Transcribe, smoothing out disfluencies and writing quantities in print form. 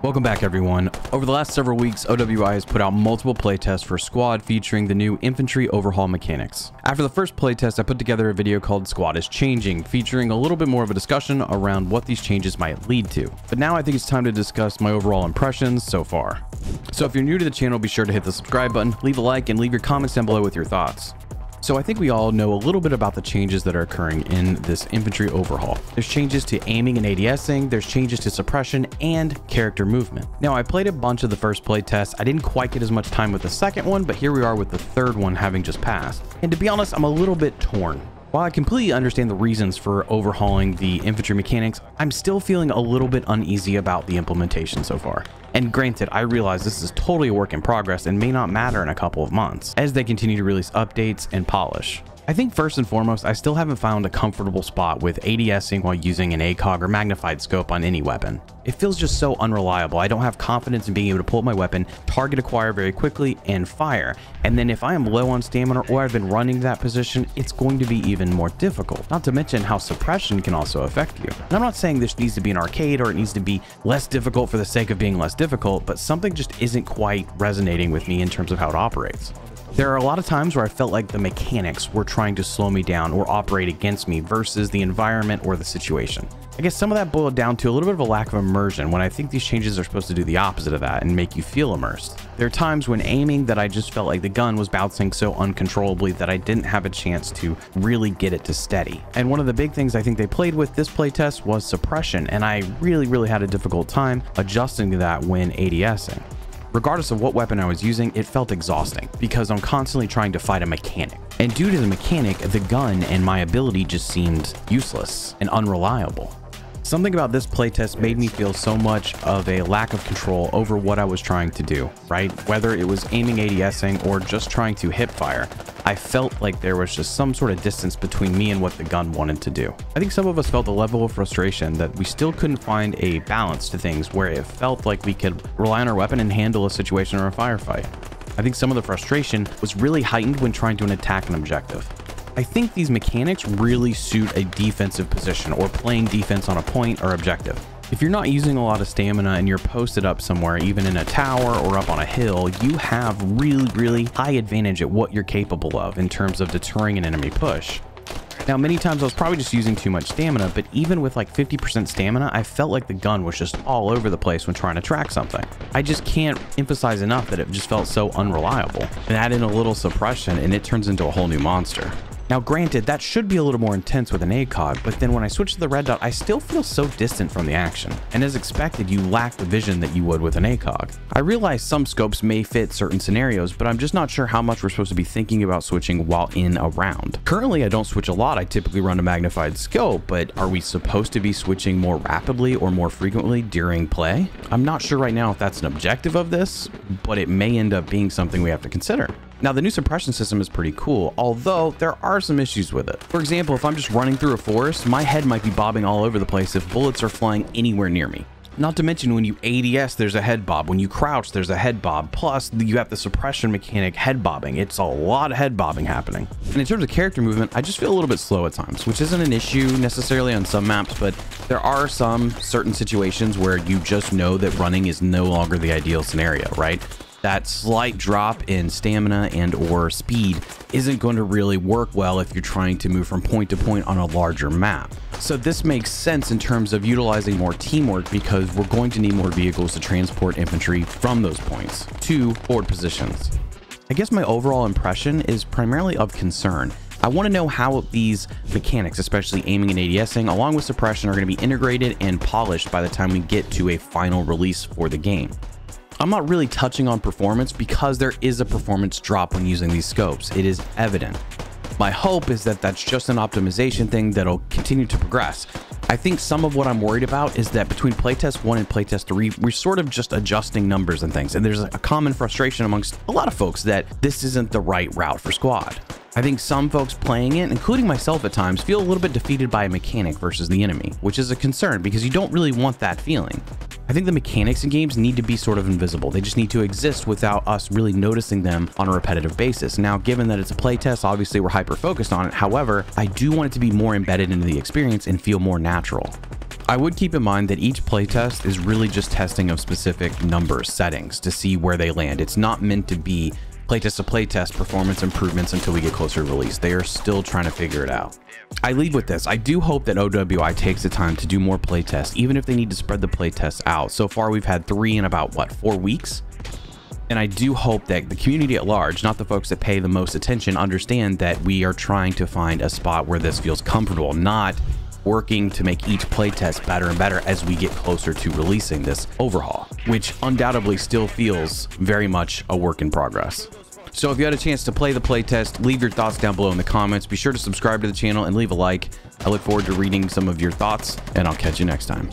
Welcome back, everyone. Over the last several weeks, OWI has put out multiple playtests for Squad featuring the new Infantry Overhaul mechanics. After the first playtest, I put together a video called Squad is Changing, featuring a little bit more of a discussion around what these changes might lead to. But now I think it's time to discuss my overall impressions so far. So if you're new to the channel, be sure to hit the subscribe button, leave a like, and leave your comments down below with your thoughts. So I think we all know a little bit about the changes that are occurring in this infantry overhaul. There's changes to aiming and ADSing, there's changes to suppression and character movement. Now, I played a bunch of the first playtest. I didn't quite get as much time with the second one, but here we are with the third one having just passed. And to be honest, I'm a little bit torn. While I completely understand the reasons for overhauling the infantry mechanics, I'm still feeling a little bit uneasy about the implementation so far. And granted, I realize this is totally a work in progress and may not matter in a couple of months as they continue to release updates and polish. I think first and foremost, I still haven't found a comfortable spot with ADSing while using an ACOG or magnified scope on any weapon. It feels just so unreliable. I don't have confidence in being able to pull up my weapon, target acquire very quickly, and fire. And then if I am low on stamina or I've been running to that position, it's going to be even more difficult. Not to mention how suppression can also affect you. And I'm not saying this needs to be an arcade or it needs to be less difficult for the sake of being less difficult, but something just isn't quite resonating with me in terms of how it operates. There are a lot of times where I felt like the mechanics were trying to slow me down or operate against me versus the environment or the situation. I guess some of that boiled down to a little bit of a lack of immersion when I think these changes are supposed to do the opposite of that and make you feel immersed. There are times when aiming that I just felt like the gun was bouncing so uncontrollably that I didn't have a chance to really get it to steady. And one of the big things I think they played with this playtest was suppression, and I really had a difficult time adjusting to that when ADSing. Regardless of what weapon I was using, it felt exhausting because I'm constantly trying to fight a mechanic. And due to the mechanic, the gun and my ability just seemed useless and unreliable. Something about this playtest made me feel so much of a lack of control over what I was trying to do, right? Whether it was aiming ADSing or just trying to hip fire, I felt like there was just some sort of distance between me and what the gun wanted to do. I think some of us felt a level of frustration that we still couldn't find a balance to things where it felt like we could rely on our weapon and handle a situation or a firefight. I think some of the frustration was really heightened when trying to attack an objective. I think these mechanics really suit a defensive position or playing defense on a point or objective. If you're not using a lot of stamina and you're posted up somewhere, even in a tower or up on a hill, you have really high advantage at what you're capable of in terms of deterring an enemy push. Now, many times I was probably just using too much stamina, but even with like 50% stamina, I felt like the gun was just all over the place when trying to track something. I just can't emphasize enough that it just felt so unreliable. And add in a little suppression and it turns into a whole new monster. Now, granted, that should be a little more intense with an ACOG, but then when I switch to the red dot, I still feel so distant from the action. And as expected, you lack the vision that you would with an ACOG. I realize some scopes may fit certain scenarios, but I'm just not sure how much we're supposed to be thinking about switching while in a round. Currently, I don't switch a lot. I typically run a magnified scope, but are we supposed to be switching more rapidly or more frequently during play? I'm not sure right now if that's an objective of this, but it may end up being something we have to consider. Now, the new suppression system is pretty cool, although there are some issues with it. For example, if I'm just running through a forest, my head might be bobbing all over the place if bullets are flying anywhere near me. Not to mention when you ADS, there's a head bob. When you crouch, there's a head bob. Plus, you have the suppression mechanic head bobbing. It's a lot of head bobbing happening. And in terms of character movement, I just feel a little bit slow at times, which isn't an issue necessarily on some maps, but there are some certain situations where you just know that running is no longer the ideal scenario, right? That slight drop in stamina and or speed isn't going to really work well if you're trying to move from point to point on a larger map. So this makes sense in terms of utilizing more teamwork because we're going to need more vehicles to transport infantry from those points to forward positions. I guess my overall impression is primarily of concern. I want to know how these mechanics, especially aiming and ADSing, along with suppression, are going to be integrated and polished by the time we get to a final release for the game. I'm not really touching on performance because there is a performance drop when using these scopes. It is evident. My hope is that that's just an optimization thing that'll continue to progress. I think some of what I'm worried about is that between playtest 1 and playtest 3, we're sort of just adjusting numbers and things. And there's a common frustration amongst a lot of folks that this isn't the right route for Squad. I think some folks playing it, including myself at times, feel a little bit defeated by a mechanic versus the enemy, which is a concern because you don't really want that feeling. I think the mechanics in games need to be sort of invisible. They just need to exist without us really noticing them on a repetitive basis. Now, given that it's a playtest, obviously we're hyper focused on it. However, I do want it to be more embedded into the experience and feel more natural. I would keep in mind that each playtest is really just testing of specific numbers, settings to see where they land. It's not meant to be playtest to playtest performance improvements until we get closer to release. They are still trying to figure it out. I leave with this. I do hope that OWI takes the time to do more playtests, even if they need to spread the playtests out. So far, we've had 3 in about, what, 4 weeks? And I do hope that the community at large, not the folks that pay the most attention, understand that we are trying to find a spot where this feels comfortable, not working to make each playtest better and better as we get closer to releasing this overhaul, which undoubtedly still feels very much a work in progress. So if you had a chance to play the playtest, leave your thoughts down below in the comments. Be sure to subscribe to the channel and leave a like. I look forward to reading some of your thoughts, and I'll catch you next time.